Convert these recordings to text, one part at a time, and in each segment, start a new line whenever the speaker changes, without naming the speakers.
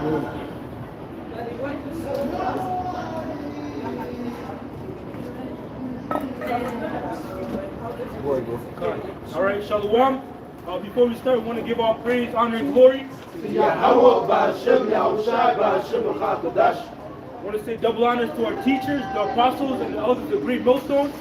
All right, Shalom. Before we start, we want to give all praise, honor, and glory. I want to say double honors to our teachers, the apostles, and the elders of Great Millstone,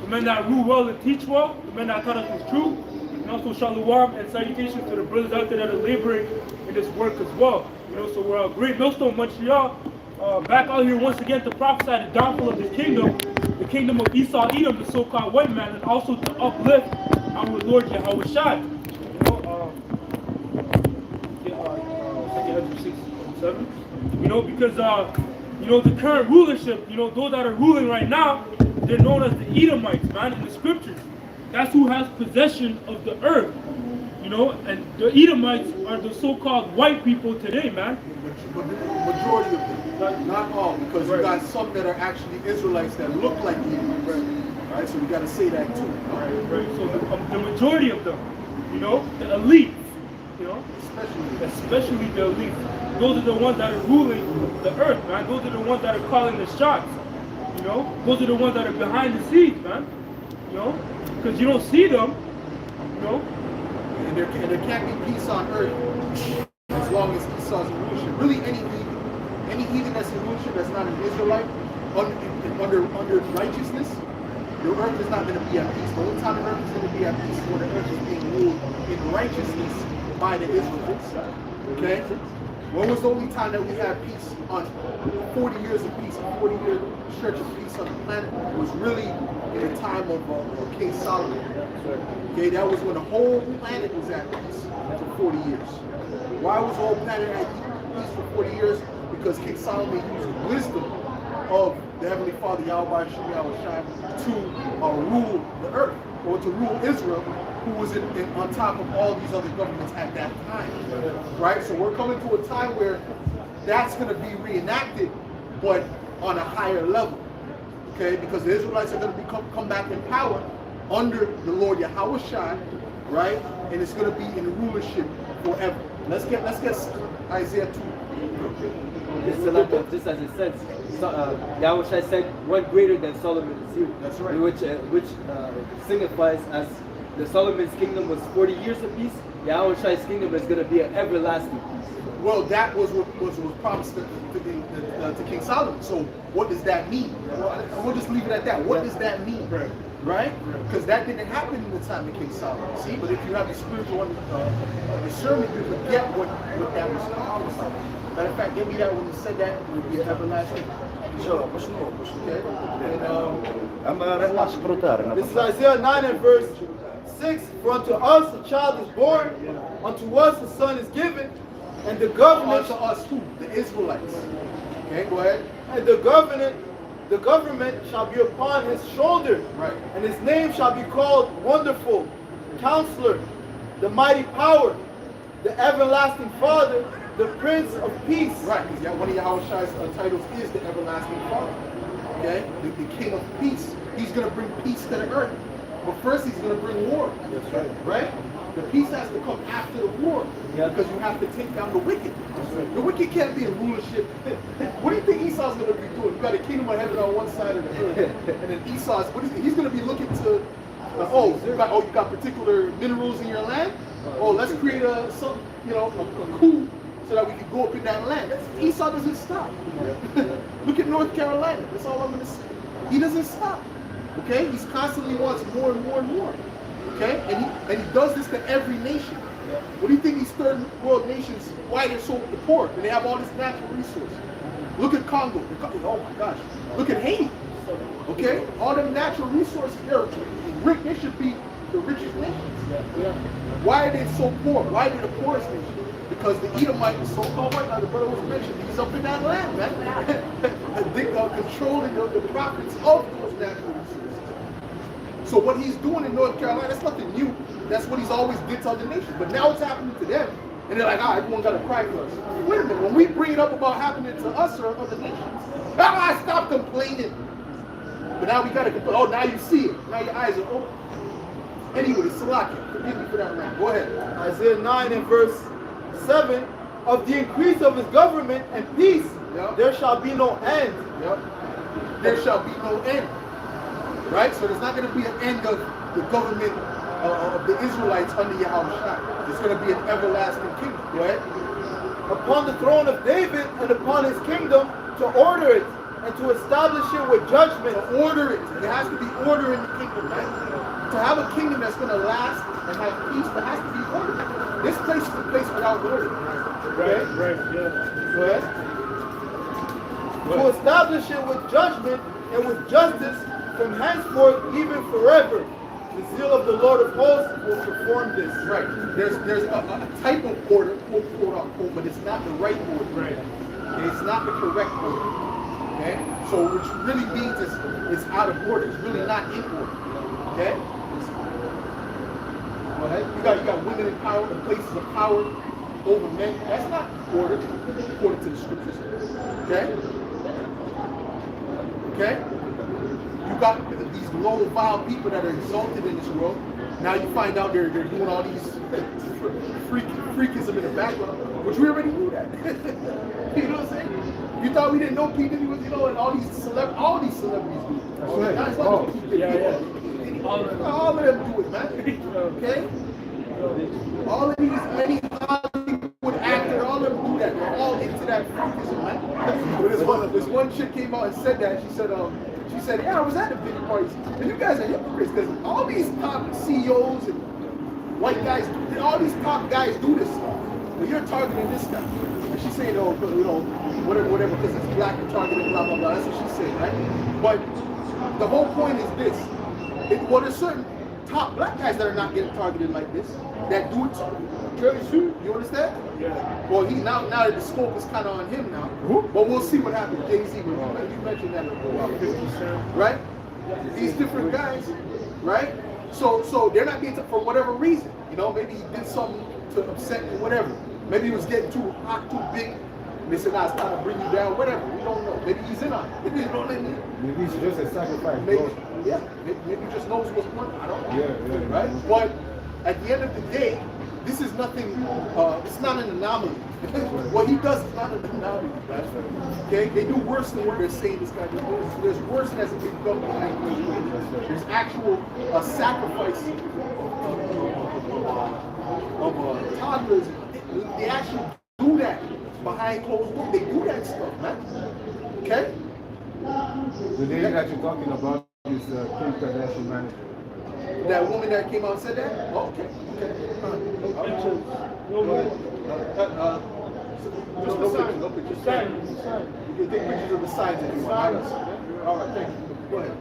the men that rule well and teach well, the men that taught us the truth, and also Shalom and salutations to the brothers out there that are laboring in this work as well. So we're Great Millstone, Montreal, back out here once again to prophesy the downfall of the kingdom of Esau, Edom, the so-called white man, and also to uplift our Lord Yahweh Shai. Because the current rulership, those that are ruling right now, they're known as the Edomites, man, in the scriptures. That's who has possession of the earth, and the Edomites are the so-called white people today, man.
But the majority of them, not all, because you got some that are actually Israelites that look like Edomites, right? So we got to say that too.
Right. So the majority of them, the elites, especially the elites. Those are the ones that are ruling the earth, man. Those are the ones that are calling the shots. Those are the ones that are behind the scenes, man. Because you don't see them,
And there can't be peace on earth as long as Esau's in rulership. Really, any heathen that's in rulership that's not an Israelite under righteousness, the earth is not going to be at peace. The only time the earth is going to be at peace is when the earth is being ruled in righteousness by the Israelites. Okay? When was the only time that we had peace on 40 years of peace, a 40-year stretch of peace on the planet? It was really in the time of King Solomon. Okay, that was when the whole planet was at peace for 40 years. Why was the whole planet at peace for 40 years? Because King Solomon used the wisdom of the Heavenly Father, Yahweh Shai, to rule the earth, or to rule Israel, who was on top of all these other governments at that time, right? So we're coming to a time where that's going to be reenacted, but on a higher level, okay? Because the Israelites are going to come back in power under the Lord Yahweh Shai, right? And it's going to be in rulership forever. Let's get Isaiah 2.
Just as it says, Yahweh Shai said, "One greater than Solomon is you."
That's right.
Which signifies as the Solomon's kingdom was 40 years of peace, Yahweh Shai's kingdom is going to be an everlasting peace.
Well, that was what was promised to King Solomon. So what does that mean? We'll just leave it at that. What does that mean? Right? Because that didn't happen in the time of King Solomon. See, but if you have the spiritual discernment, you forget what that was promised. Matter of fact, give me that when he said that, it would be an everlasting. Sure. Okay.
This is Isaiah 9 and verse 6. For unto us a child is born, unto us a son is given, and the government
to us who? The Israelites. Okay, go ahead.
And the government shall be upon his shoulder,
right? And
his name shall be called Wonderful, Counselor, the Mighty Power, the Everlasting Father, the Prince of Peace.
Right, because one of Yahweh Shai's titles is the Everlasting Father. Okay, the King of Peace. He's going to bring peace to the earth. But first he's going to bring war.
That's right.
Right? The peace has to come after the war. Yeah. Because you have to take down the wicked. Right. The wicked can't be in rulership. What do you think Esau's going to be doing? You got a kingdom of heaven on one side of the earth. And then Esau's, he's going to be looking to, you got particular minerals in your land? Oh, let's create a coup so that we can go up in that land. Esau doesn't stop. Look at North Carolina. That's all I'm going to say. He doesn't stop. Okay? He constantly wants more and more and more. Okay? And he does this to every nation. What do you think these third world nations, why they're so poor? And they have all this natural resources. Look at Congo. Oh my gosh. Look at Haiti. Okay? All them natural resources, they're rich. They should be the richest nations. Why are they so poor? Why are they the poorest nation? Because the Edomite, the so-called white man, the brother was mentioned, he's up in that land, man. They are controlling the profits of those natural resources. So what he's doing in North Carolina, that's nothing new. That's what he's always did to other nations. But now it's happening to them. And they're like, everyone got to cry for us. Wait a minute, when we bring it up about happening to us or other nations, stop complaining. But now we got to complain. Oh, now you see it. Now your eyes are open. Anyway, Salaki, forgive me for that, man. Go ahead.
Isaiah 9 and verse 7. of the increase of his government and peace,
Yeah.
there shall be no end.
Yep. There shall be no end. Right? So there's not going to be an end of the government of the Israelites under Yahushua. There's going to be an everlasting kingdom. Go ahead.
Upon the throne of David and upon his kingdom, to order it and to establish it with judgment.
To order it. There has to be order in the kingdom, right? To have a kingdom that's going to last and have peace, there has to be order. This place is a place without order.
Right, right, yeah.
Go ahead.
To establish it with judgment and with justice from henceforth even forever. The zeal of the Lord of hosts will perform this.
Right. There's a type of order, quote unquote, but it's not the right order.
Right.
It's not the correct order. Okay? So which really means it's out of order. It's really not in order. Okay? Go ahead. You got women in power and places of power over men. That's not order according to the scriptures. Okay? Okay? You got these low, vile people that are exalted in this world. Now you find out they're doing all these freakism in the background, which we already knew that. You know what I'm saying? You thought we didn't know P. Diddy was, and all these celebrities do.
That's right.
That's not what P. Diddy
Yeah.
all of them do it, man. Okay? All of these many Hollywood actors, all of them do that. They're all into that freakism, man. But this one chick came out and said that. She said, yeah, I was at the big parties. And you guys are hypocrites because all these top CEOs and white guys, all these top guys do this stuff. But you're targeting this guy. And she's saying, oh, whatever, because it's black and targeting, blah, blah, blah. That's what she's saying, right? But the whole point is this. There's certain top black guys that are not getting targeted like this, that do it too. You understand?
Yeah.
Well, now that the scope is kind of on him now. But we'll see what happens. Jay-Z, you mentioned that before.
50 Cent.
Right? These different guys, right? So they're not getting for whatever reason. Maybe he did something to upset you, whatever. Maybe he was getting too hot, too big. They said, nah, it's time to bring you down, whatever. We don't know. Maybe he's in on it. You know what I mean?
Maybe it's just a sacrifice.
Maybe he just knows what's going on. I don't know.
Yeah.
Right? But at the end of the day, this is nothing, it's not an anomaly. What he does is not an anomaly. Right? Okay? They do worse than what they're saying this guy does. There's worse that's been done behind closed doors. There's actual sacrifice of toddlers. They actually do that behind closed doors. They do that stuff, man. Okay?
The lady that you're talking about is Kim Kardashian manager.
That woman that came out and said that? Oh, okay. No pictures.
Sign.
You can take pictures of the signs if you want. All right, thank you. Go ahead.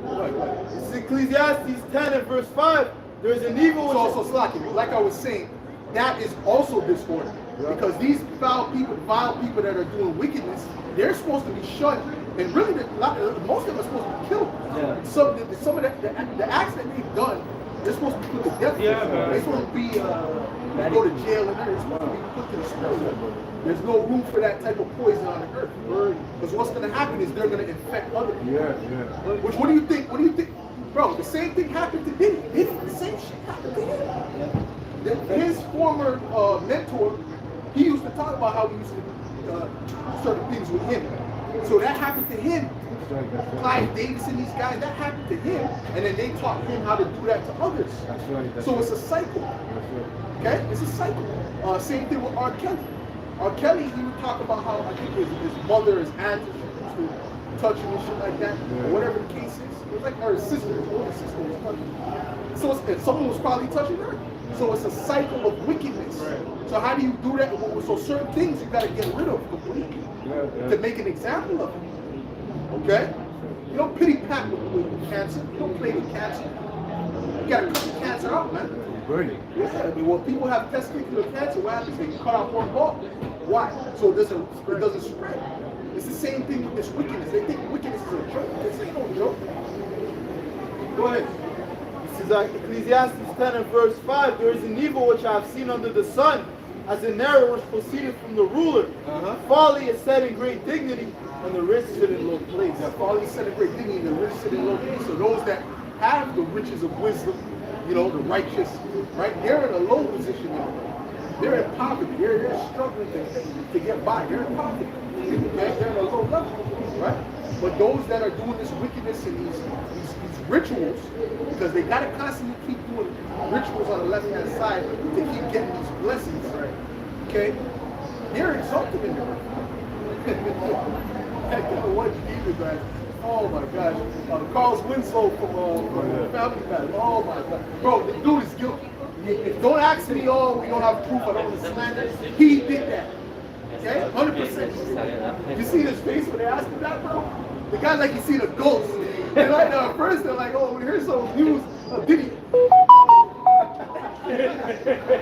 It's Ecclesiastes 10 and verse 5. There's an evil which
So Slaki, like I was saying, that is also disorder. Because these vile people that are doing wickedness, they're supposed to be shunned. And really, most of them are supposed to be killed.
Yeah.
Some of the acts that they've done, they're supposed to be put to death.
Yeah, man.
They're supposed to be go to jail and they're supposed to be put to the school. There's no room for that type of poison on the earth. Because what's going to happen is they're going to infect others.
Yeah.
Which, what do you think? Bro, the same thing happened to Diddy. The same shit happened to him. His former mentor, he used to talk about how he used to do certain things with him. So that happened to him. Clive Davis and these guys, that happened to him. And then they taught him how to do that to others. So it's a cycle. Okay? It's a cycle. Same thing with R. Kelly. R. Kelly, he would talk about how, I think his mother, his aunt, used to touch him and shit like that. Or whatever the case is. It was like her sister, his older sister was touching him. So someone was probably touching her. So it's a cycle of wickedness. So how do you do that? So certain things you got to get rid of completely to make an example of it. Okay? You don't pity pat with cancer. You don't play with cancer. You got to cut the cancer out, man.
Burning.
Yeah, I mean, when people have testicular cancer, what happens? They cut off one ball. Why? So it doesn't spread. It's the same thing with this wickedness. They think wickedness is a joke. This ain't no joke. Go ahead.
This is Ecclesiastes 10 and verse 5. There is an evil which I have seen under the sun, as an error which proceeded from the ruler. Folly is set in great dignity, and the rich sit in low place.
Yeah, folly is set in great dignity, and the rich sit in low place. So those that have the riches of wisdom, the righteous, right? They're in a low position. They're in poverty. They're struggling to get by. They're in poverty. They're at a low level, right? But those that are doing this wickedness and these rituals, because they gotta constantly keep doing rituals on the left-hand side to keep getting these blessings, right? Okay? They're exalted in the earth. What Jesus, man. Oh my gosh. Carl's Winslow from Family Man. Oh my God. Bro, the dude is guilty. Don't ask me, oh, we don't have proof, I don't want to slander. He did that. Okay? 100%. You see his face when they asked him that, bro? The guy's like, you see the ghost. And right now, at first, they're like, oh, we heard some news of Diddy.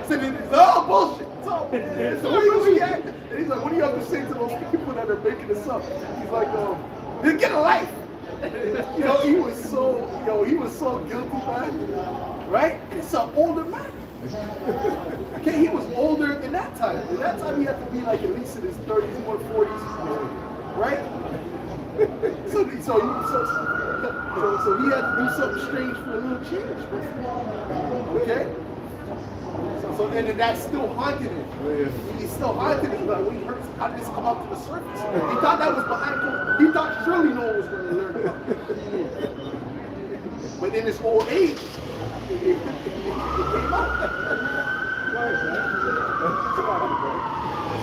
So it's all bullshit. It's all bullshit. So what do you react? And he's like, what do you have to say to those people that are making this up? He's like, get a life. He was so guilty, man. Right? It's an older man. Okay, he was older in that time. In that time, he had to be like at least in his 30s, more 40s, right? So he had to do something strange for a little change. Okay? So and then that still haunted him. He still haunted him. Like, when he heard, how did this come up to the surface? He thought that was behind him. He thought surely no one was going to learn about it. But in his old age, it came out.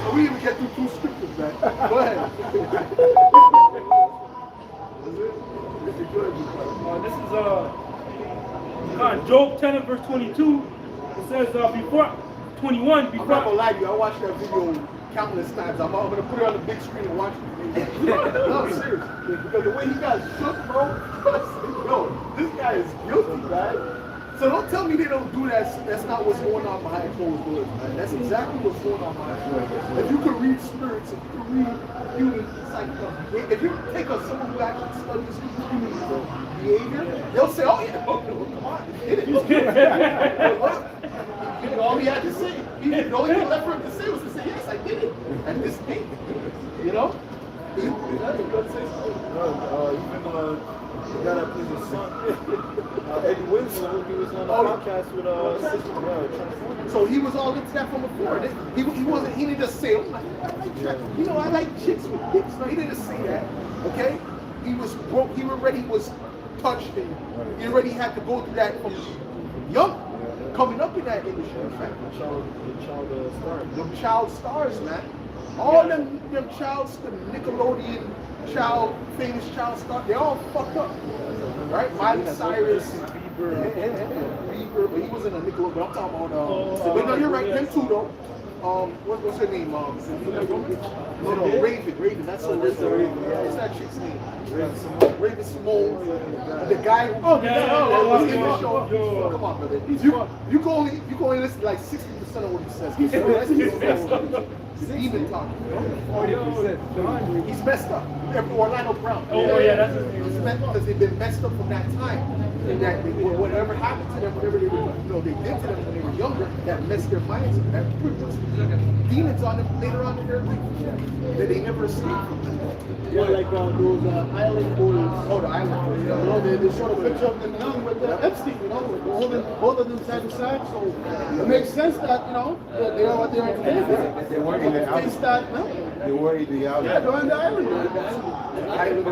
So we even get through 2 scriptures, man. Go ahead.
This is Job 10 and verse 22. It says before 21.
I'm not gonna lie to you. I watched that video countless times. I'm gonna put it on the big screen and watch it. No, I'm serious. Because the way he got shook, bro. Yo, this guy is guilty, man. So don't tell me they don't do that. That's not what's going on behind closed doors, man. That's exactly what's going on behind closed doors. If you could read spirits, if you could read human psychology, if you take someone who actually studies human behavior, they'll say, oh yeah, come on, hit it. All he had to say, the only thing left for him to say was to say, yes, I did it. And this thing, you know?
Even the guy that plays his son, Eddie Winslow, he was on a podcast with
so he was all into that from before. He didn't just say, oh, I like chicks with dicks. No, he didn't just say that. Okay? He was broke, he already was touched, and he already had to go through that from young, coming up in that industry. In fact, the child stars, man. All them childs, the Nickelodeon famous child stars, they're all fucked up. Right? Miley Cyrus, Bieber, but he wasn't a Nickelodeon, but I'm talking about, but no, you're right, them too though. What's her name? No, Raven, that's her name. What's that chick's name? Raven Simone. The guy that was in the show. Come on, brother. You can only listen to like 60% of what he says. He's demon talking. 40%. He's messed up. Orlando Brown.
Oh yeah, that's his name.
Because they've been messed up from that time. And that whatever happened to them, whatever they were, they did to them when they were younger, that messed their minds up. That put demons on them later on in their life that they never escaped from.
Yeah, like those island boys.
Oh, the island boys.
They showed a picture of them young with Epstein, holding both of them side to side. So it makes sense that, that they are what they are today.
They weren't in the island. They were in the island.
Yeah, they're on the island.
Island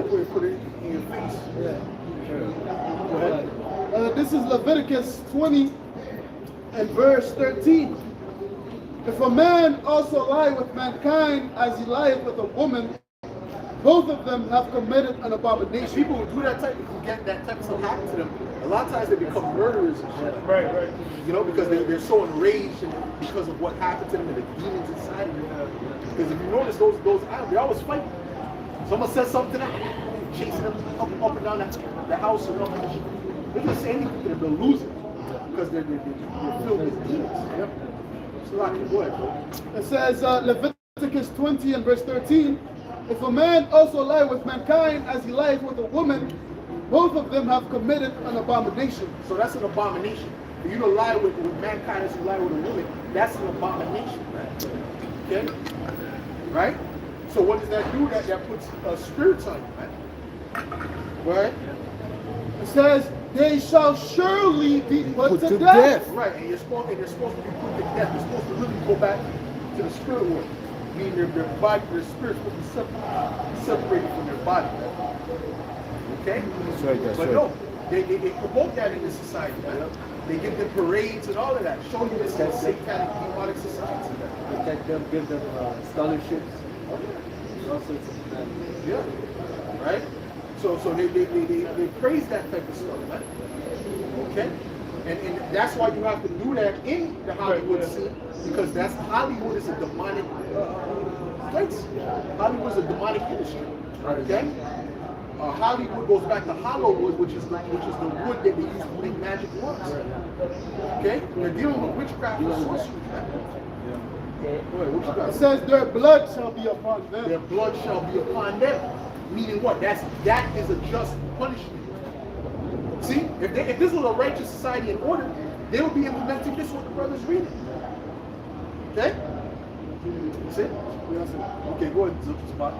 boys. Put it in your face.
Yeah. Go ahead. This is Leviticus 20 and verse 13. If a man also lie with mankind as he lieth with a woman, both of them have committed an abomination.
People who do that type, who get that type of stuff happen to them, a lot of times they become murderers and shit.
Right.
Because they're so enraged because of what happened to them and the demons inside of them. Because if you notice, those islands, they always fight. Someone says something to them, chasing them up and down the house or nothing. They can say anything to them, they'll lose it. Because they're filled with demons. Yep.
It says Leviticus 20 and verse 13, if a man also lie with mankind as he lieth with a woman, both of them have committed an abomination.
So that's an abomination. For you to lie with mankind as you lie with a woman, that's an abomination. Right? Okay? Right? So what does that do? That puts spirits on you, right? Right?
It says, they shall surely be put to death.
Right, and you're supposed to be put to death. You're supposed to really go back to the spirit world. Meaning their body, their spirit's supposed to be separated from their body. Okay?
That's right, that's
but
right.
no, they promote that in this society, man. They give them parades and all of that, showing you this is a satanic, demonic society.
Protect them, give them scholarships. All sorts of things.
Yeah. Right? So they praise that type of stuff, man. Okay? And that's why you have to do that in the Hollywood scene, because that's Hollywood is a demonic place. Hollywood is a demonic industry. Okay? Hollywood goes back to Hollowwood, which is the wood that they use to make magic wands. Okay? They're dealing with witchcraft and sorcery.
It says their blood shall be upon them.
Their blood shall be upon them. Meaning what? That is a just punishment. See, if this was a righteous society in order, they would be implementing this what the brothers reading. Okay? That's it? Okay, go ahead, Zip Spot.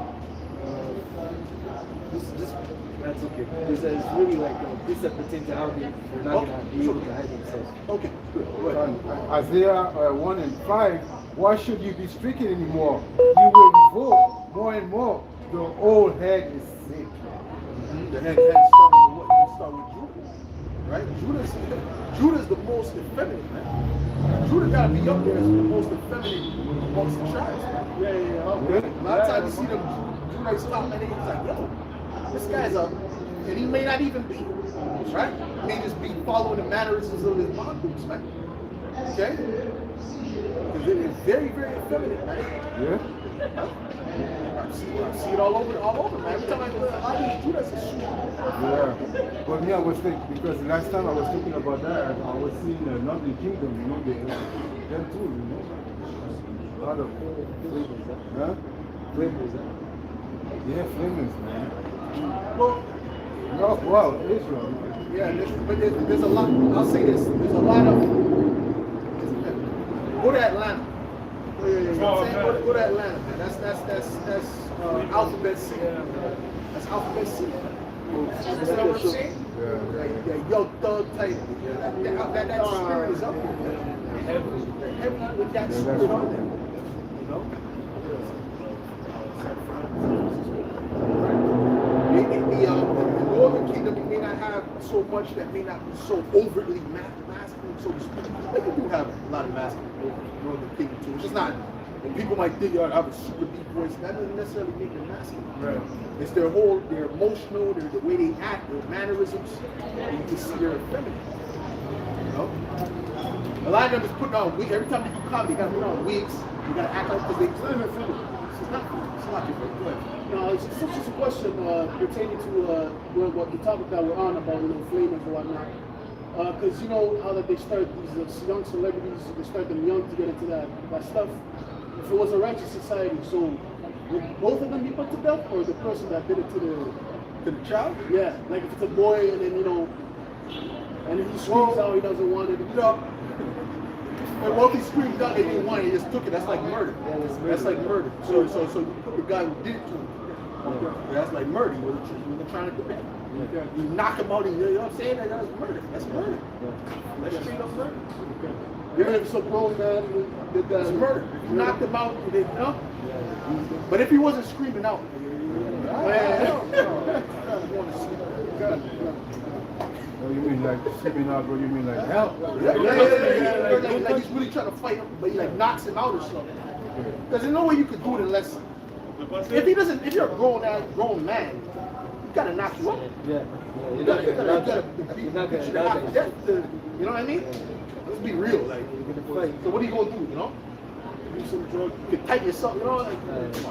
That's okay. Because it's really like this pertains to how they're not going to be able to hide themselves.
Okay, good. Go ahead.
Isaiah 1 and 5, why should you be stricken anymore? You will revolt more and more. The old head is sick.
The head starting with what? You start with Judah. Right? Judah's the most effeminate, man. Judah got to be up there as the most effeminate amongst the tribes, man.
Yeah.
A lot of times you see them Judahites stop and it's like, yo, this guy's up, and he may not even be, right? He may just be following the mannerisms of his bondage, man. Okay? Because it is very, very effeminate, man.
Yeah?
I see it all over, man. Every time I go to these Judas is shooting.
Yeah. But me, I was thinking, because last time I was thinking about that, I was seeing Northern Kingdom, you know, them too, you know. A lot of flavors, huh?
Flavors,
Yeah, flavors, man.
Well,
No, well, Israel.
yeah, but there's a lot. I'll say this. There's a lot of. Go to Atlanta. Go to Atlanta, man. That's Alphabet C. That's Alphabet C. That's what I'm saying. Like Young Thug type. That spirit is up there. Heavy with that spirit on there. You know. The Northern Kingdom may not have so much that may not be so overtly masculine, so to speak. But you do have a lot of masculine in Northern Kingdom too. It's just not, and people might think, I have a super deep voice. That doesn't necessarily make them masculine.
Right.
It's their emotional, the way they act, their mannerisms, and you can see they're feminine. You know? A lot of them is putting on wigs. Every time they do comedy, they got to put on wigs. You got to act like, because they claim it feminine. It's not your favorite. Go ahead.
No, it's just a question pertaining to what the topic that we're on about, flaming and whatnot. Because you know how that they start these young celebrities, they start them young to get into that stuff. If it was a righteous society, so would both of them be put to death, or the person that did it to the child? Yeah, like if it's a boy and then and if he screams out he doesn't want it,
But what he screamed out, they didn't want it, he just took it. That's like murder. That's like murder. So you put the guy who did it to him. That's like murder. He wasn't trying to commit. You knock him out, and you know what I'm saying? That's murder. That's murder. That's straight up murder.
even if it's a grown man who did that.
That's murder. If you knocked him out, you didn't know. But if he wasn't screaming out,
Oh, you mean like sleeping out, or you mean like hell?
Like he's really trying to fight him, but he like knocks him out or something. Because there's no way you could do it unless if you're a grown man, you gotta knock you up.
Yeah.
You gotta beat you to death. You know what I mean? Let's be real. Like, so what are you gonna do? You know? Do some drugs. You can tighten yourself. You know, like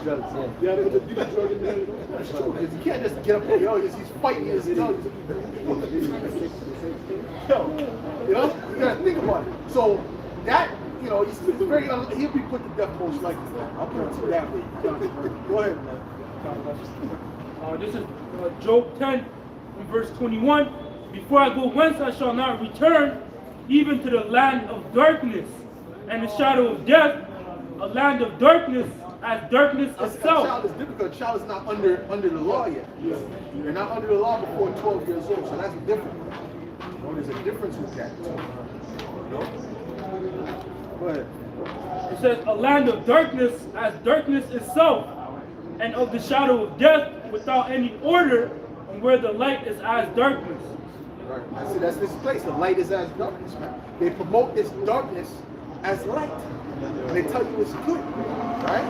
Drugs, yeah.
Yeah, there's a deep drug in there.
that's true. Because you can't just get up there. You know, he's fighting. You know, you gotta think about it. So that, you know, he's very he'll be put to death most likely. I'll put it to that way. Go ahead, man.
This is Job 10, in verse 21. Before I go whence I shall not return, even to the land of darkness and the shadow of death, a land of darkness as darkness
A
itself.
child is different because a child is not under the law yet. You're not under the law before 12 years old, so that's different. You know, there's a difference with that. You know? Go ahead.
It says, a land of darkness as darkness itself, and of the shadow of death without any order, and where the light is as darkness.
Right. I see that's this place. The light is as darkness, man. They promote this darkness as light. And they tell you it's good. Right?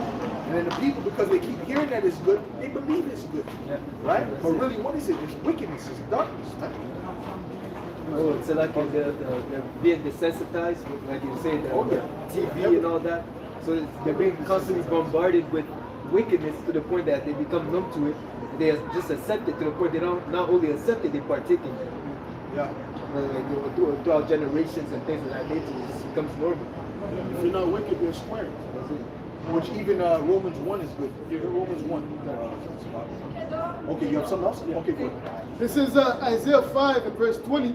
And then the people, because they keep hearing that it's good, they believe it's good. Right? But really, what is it? It's wickedness, it's darkness, man.
Oh, it's like they're being desensitized, like you say, the TV and all that. So they're being constantly bombarded with wickedness to the point that they become numb to it. They just accept it to the point they don't not only accept it, they partake in it.
Yeah.
Like, throughout generations and things of that nature, it just becomes normal.
If you're not wicked, you're square.
Which even Romans 1 is good. You hear Romans 1. Okay, you have something else? Okay, good.
This is Isaiah 5 and verse 20.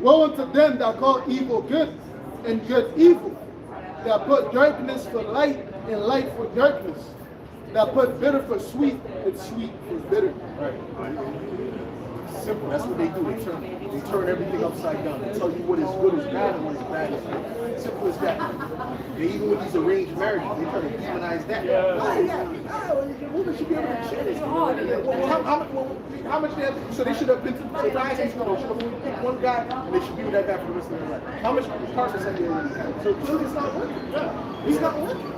Woe unto them that call evil good and good evil, that put darkness for light and light for darkness, that put bitter for sweet and sweet for bitter.
Right. Simple. That's what they do. They turn everything upside down. They tell you what is good is bad and what is bad is good. Simple as that. They, even with these arranged marriages, they try to demonize that. The woman should be able to choose. How much they have? So they should have been to the guys. Should have picked one guy and they should be with that guy for the rest of their life. How much partners have they already had? So clearly it's not working. It's not working.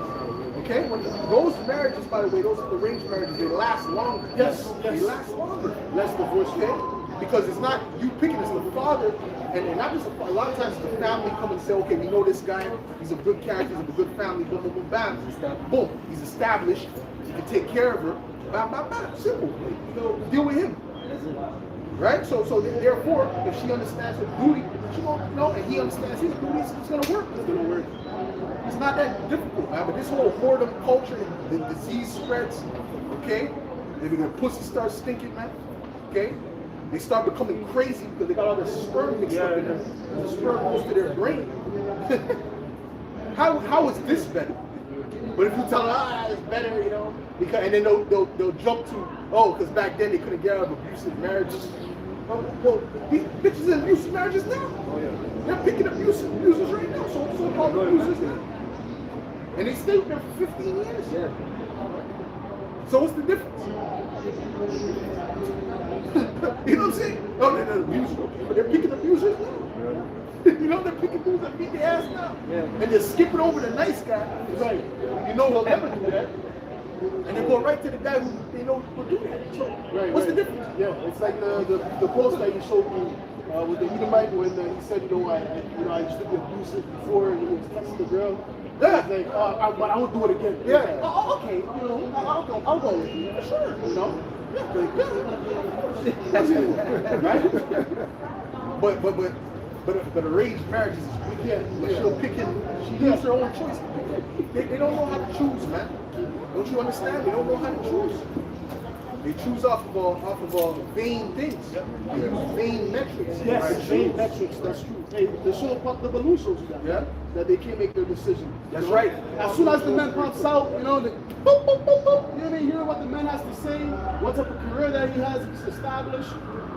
Okay, when those marriages, by the way, those arranged marriages, they last longer.
Yes.
They last longer. Less divorce, okay? Because it's not you picking, it's the father, and not just a lot of times the family come and say, okay, we know this guy, he's a good character, he's a good family, boom, boom, boom, bam. Boom, he's established, you can take care of her, bam, bam, bam, simple. You know, deal with him. Right? So therefore, if she understands her duty, she won't know, and he understands his duty, it's gonna work. It's gonna work. It's not that difficult, man. But this whole whoredom culture, the disease spreads, okay? Their pussy starts stinking, man. Okay? They start becoming crazy because they got all this sperm mixed up in them. And the sperm goes to their brain. How is this better? But if you tell them, it's better, you know, because, and then they'll jump to, because back then they couldn't get out of abusive marriages. Well, these bitches in abusive marriages now. They're picking abusers right now, so-called abusers now. And they stayed there for 15 years.
Yeah.
So what's the difference? You know what I'm saying? No, they're not abusers, but they're picking abusers now. You know, they're picking dudes that beat their ass now.
Yeah.
And they're skipping over the nice guy. Right. You know he'll never do that. And they go right to the guy who they know will do that. So what's the difference?
Yeah, it's like the post that you showed me with the Edomite when he said, I used to be abusive before and he was texting the girl.
Yeah.
Like, but I won't do it again.
Yeah.
Oh, okay. You know, I'll go with you. Sure. You know?
Right? But arranged marriages is weird. She'll pick him. She has her own choice. They don't know how to choose, man. Don't you understand? They don't know how to choose. They choose off of vain things. They use vain metrics.
Yes,
Right?
vain metrics. That's true. Hey, the show the balloon shows you that.
Yeah.
That they can't make their decision.
That's right.
As soon as the man pops out, you know, boop, boop, boop, boop. You know, they hear what the man has to say, what type of career that he has established.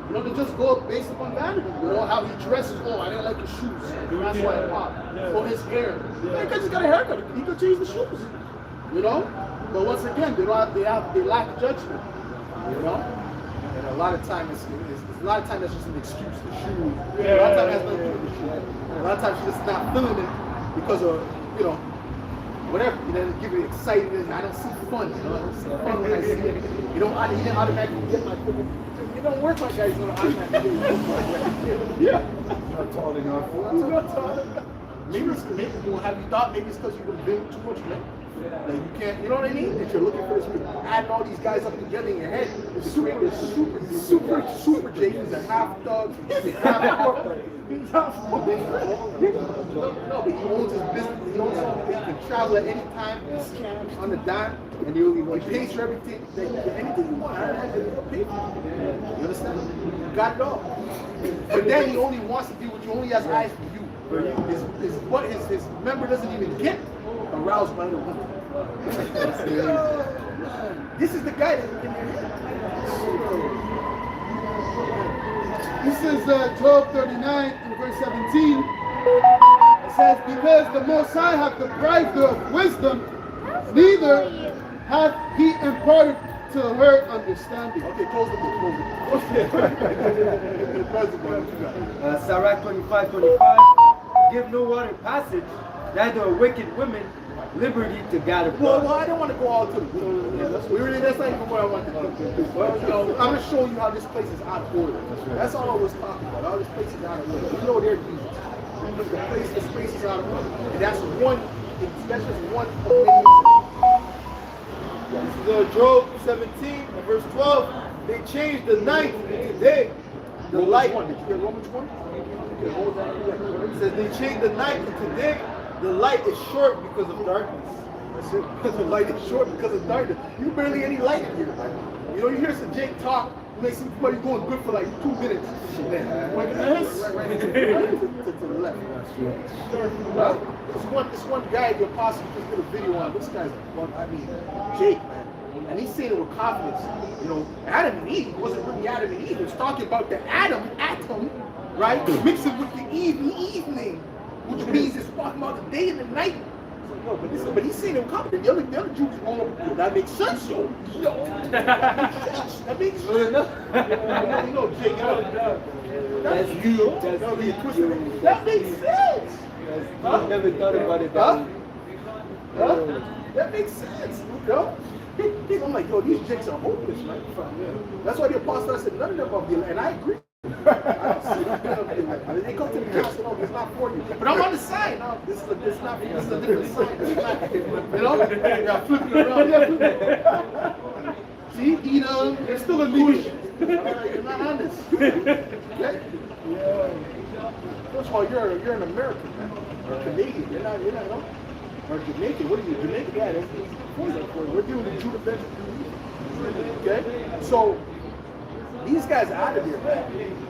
You know, they just go up based upon vanity. You know, how he dresses. Oh, I didn't like his shoes. That's why I popped. Or his hair. That guy just got a haircut. He could change the shoes. You know? But once again, they lack judgment. You know?
And a lot of times that's just an excuse. The shoes.
Yeah.
A lot of times that's nothing to do with the shoes. A lot of times she's just not feeling it because of, you know, whatever. You know, give it excited and I don't see fun. You know, I don't see fun when I see it. You don't automatically get my foot. It don't work like that. He's gonna automatically get it. Yeah.
Not tall enough.
He's not tall enough. Maybe well, have you thought maybe it's because you've been doing too much, man? Like you can't, you know what I mean? That you're looking for this, adding all these guys up together in your head. It's super Jake. He's a half thug. He's half corporate. He's half corporate. No, but he owns his business. He owns something. He can travel at any time. He's on the dime. And he pays for everything. Anything you want. I don't have to pay for it. You understand? You got it all. But then he only wants to be with you. Only has eyes for you. His member doesn't even get aroused by the woman. This is the guy that's in your head.
This is Job 39 and verse 17. It says, because the Most High hath deprived her of wisdom, neither hath he imparted to her understanding.
Okay, close the book, close the book.
Sirach 25:25. Give no water passage, neither a wicked woman liberty to gather.
Well, I don't want to go all to the book. That's not even what I want to do. Well, you know, I'm going to show you how this place is out of order. That's all I was talking about. All this place is out of order. You know they're Jesus. This place is out of order. And that's just one of many.
This is Job 17 and verse 12. They changed the night into day. The light.
Did you get Romans 1?
It says they changed the night into day. The light is short because of darkness.
That's it. Because the light is short because of darkness. You barely any light in here, man. You know, you hear some Jake talk, you make somebody going good for like 2 minutes. Right to the left. This one guy, the apostle, just did a video on. This guy's Jake, man. And he's saying it with confidence. You know, Adam and Eve, it wasn't really Adam and Eve. It was talking about the atom, right? Mixing with the evening, which means it's talking about the day and the night. No, but he's saying it with confidence. The other Jews going up, that makes sense, yo. That makes sense. You know, Jake,
That's deep.
that makes sense.
I've never thought about it.
That makes sense, you know? I'm like, yo, these Jakes are hopeless, man. That's why the apostle said none of them are the and I agree. I don't see they come to the council, no, it's not for you. But I'm on the side. No, this is a different side. You know? Yeah, flipping around. Yeah, flipping. See, Edom, they're still a leadership. You're not honest. Okay? Yeah. First of all, you're an American, man. Or Canadian. You're not, no? Or Jamaican. What are you, Jamaican? Yeah, that's we're doing the Judah Benjamin. Okay? So, these guys are out of here, man.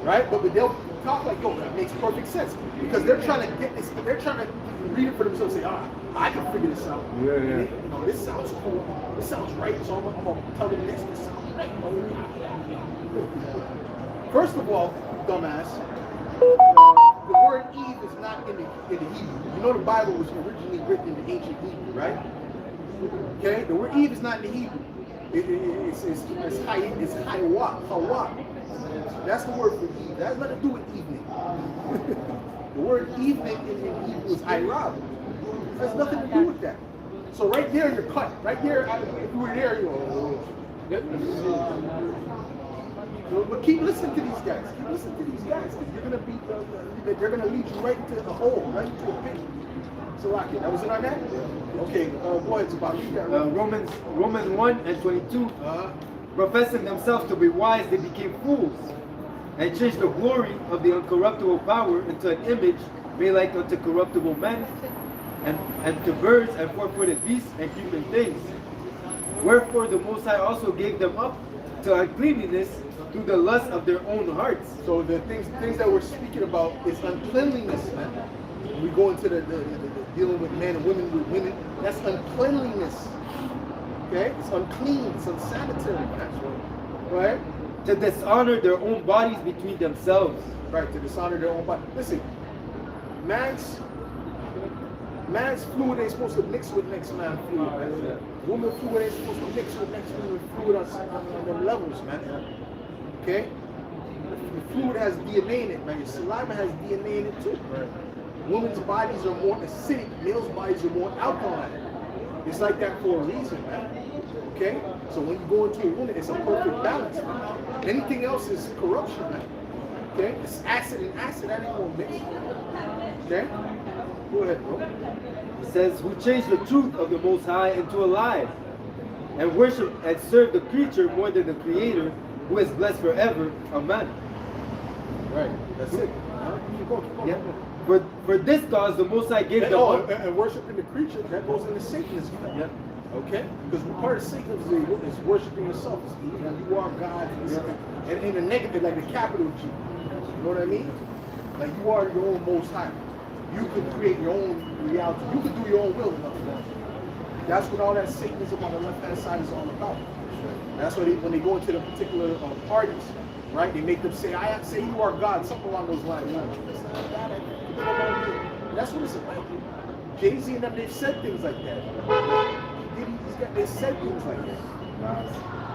Right? But they'll talk like, yo, that makes perfect sense. Because they're trying to get this, they're trying to read it for themselves and say, I can figure this out.
Yeah.
You know, this sounds cool. This sounds right. So I'm going to tell them this. This sounds right. First of all, dumbass, the word Eve is not in the Hebrew. You know the Bible was originally written in the ancient Hebrew, right? Okay? The word Eve is not in the Hebrew. It's Hawa. That's the word for Eve. That has nothing to do with evening. The word evening in Hebrew is Irab. That has nothing to do with that. So right there, you're cut. Right there, if you were there, but keep listening to these guys. Keep listening to these guys. You're gonna be, they're gonna lead you right into the hole, right into a pit. So Rocky, that was in our net? Okay, go ahead, about you.
Romans 1:22. Professing themselves to be wise, they became fools, and changed the glory of the uncorruptible power into an image made like unto corruptible men, and to birds and four-footed beasts and human things. Wherefore the Most High also gave them up to uncleanness through the lust of their own hearts.
So the things that we're speaking about is uncleanliness, man. When we go into the dealing with men and women with women, that's uncleanliness. Okay? It's unclean, it's unsanitary, man. Right?
To dishonor their own bodies between themselves.
Right, to dishonor their own body. Listen, man's fluid ain't supposed to mix with next man's fluid, man. Woman fluid ain't supposed to mix with next woman's fluid on them levels, man. Okay? The fluid has DNA in it, man. Your saliva has DNA in it too. Right. Women's bodies are more acidic, males' bodies are more alkaline. It's like that for a reason, man. Okay? So when you go into a woman, it's a perfect balance, man. Anything else is corruption, man. Okay? It's acid and acid, that ain't gonna mix. Okay? Go ahead, bro.
It says, who changed the truth of the Most High into a lie, and worship and serve the creature more than the Creator, who is blessed forever. Amen.
Right. That's it. Keep going.
Yeah. For this cause, the Most High gave them up.
And worshiping the creature, that goes into Satanism. Yeah. Okay? Because part of Satanism is worshiping yourself. You are God. And in the negative, like the capital G. You know what I mean? Like you are your own Most High. You can create your own reality. You can do your own will. That's what all that Satanism on the left-hand side is all about. That's what when they go into the particular parties, right? They make them say, "I say you are God," something along those lines. That's what it's about. Jay-Z and them, they've said things like that. They said things like that.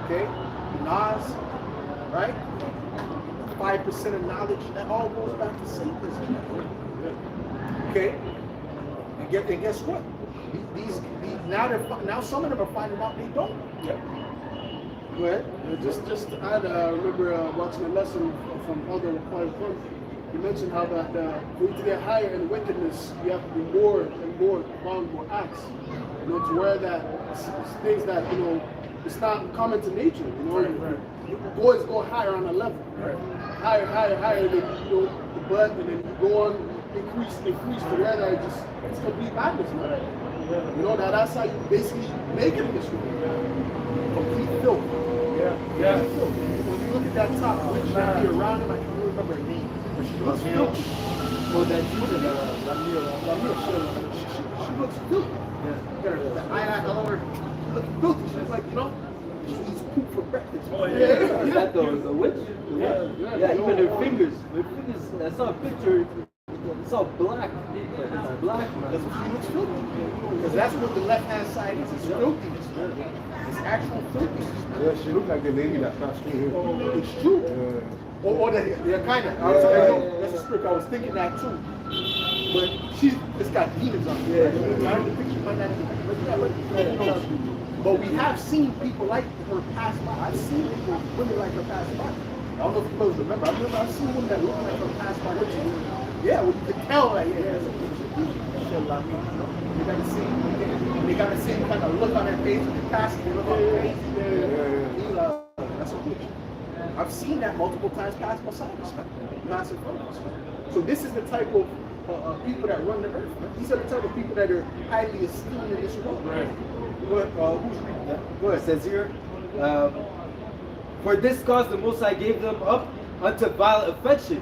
Okay? Nas, right? 5% of knowledge, that all goes back to Satanism. Okay? And guess what? These now some of them are finding out they don't.
Yeah. Go ahead. Just to add, I remember watching a lesson from Elder Quiet Court. You mentioned how that for you to get higher in wickedness, you have to be more and more bound more acts. You know, to where that things that it's not common to nature. You know, you boys go higher on a level, higher, then the butt, and then you go on increase to where that it's complete madness, man. You know that's how you basically make it in this world. Complete filth.
Yeah.
When you look at that top witch that be around him, I can't remember her name. But she looks filthy.
Oh, that dude,
She looks filthy. The eyelash all over. She looks filthy. She's like, she eats poop for breakfast.
Oh, yeah.
that though is a witch. Yeah, even her fingers. I saw a picture. It's all black. It's black, man.
That's what she looks filthy. Because that's what the left-hand side is. It's filthiness. It's actual filthiness.
Yeah, she looked like the lady that passed through here.
It's true. Or kind of. That's a script. I was thinking that too. But it's got demons on it. I don't think she might not even. But we have seen people like her pass by. I've seen women like her pass by. I don't know if you guys remember. I've seen women that look like her pass by her too. Yeah, well, you can tell like they got the same kind of look on their face when they pass. They look all crazy. That's a witch. I've seen that multiple times pass beside us. Massive photos. So this is the type of people that run the earth. Right? These are the type of people that are highly esteemed in this world.
Right.
Who's reading that?
Go ahead. It says here, for this cause the Most High gave them up unto vile affection.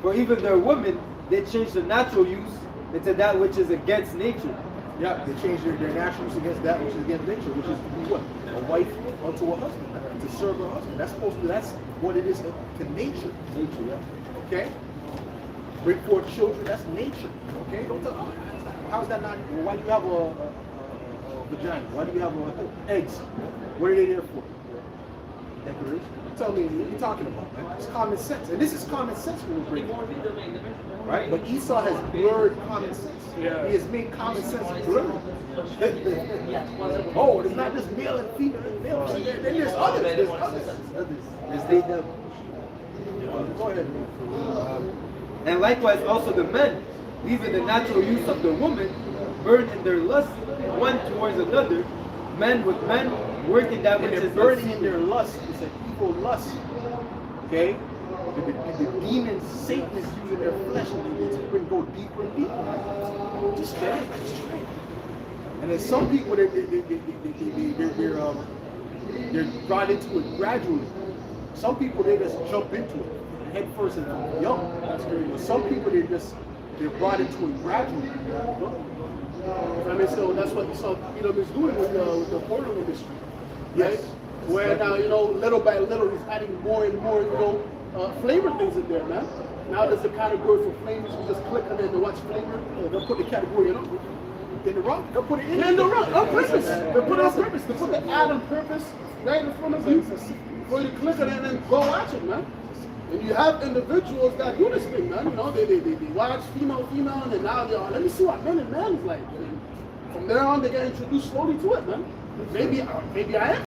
For even their women, they changed their natural use into that which is against nature.
Yeah, they changed their natural use against that which is against nature, which is to be what? A wife unto a husband, to serve her husband. That's what it is to nature.
Nature, yeah.
Okay? Bring forth children, that's nature. Okay? Don't tell how's that not? Why do you have a vagina? Why do you have eggs? What are they there for? Decoration. Tell me what you're talking about, man. It's common sense. And this is common sense when we bring it. Right? But Esau has blurred common sense.
Yeah.
He has made common sense blurred. Oh, it's not just male and female. Then there's others. There's others.
There's they them.
Go ahead.
And likewise also the men, leaving the natural use of the woman, burn in their lust one towards another, men with men, working that which
When
is
they're burning in their lust, it's an evil lust. Okay? The demons, Satan is using their flesh and they go deeper and deeper. Just straight. And then some people, they're brought into it gradually. Some people, they just jump into it head first and young. But some people, they're brought into it gradually.
I mean, so that's what is doing with the porno industry. Right?
Yes.
Where now, little by little, he's adding more and more, flavor things in there, man. Now there's a category for flavors. You just click on it and watch flavor. They'll put the category in the wrong. They'll put it in the wrong on purpose. They'll put it on purpose. They put the ad on purpose right in front of you for you to click on it and then go watch it, man. And you have individuals that do this thing, man. They watch female, and then now they're let me see what men and men is like. And from there on, they get introduced slowly to it, man. Maybe I am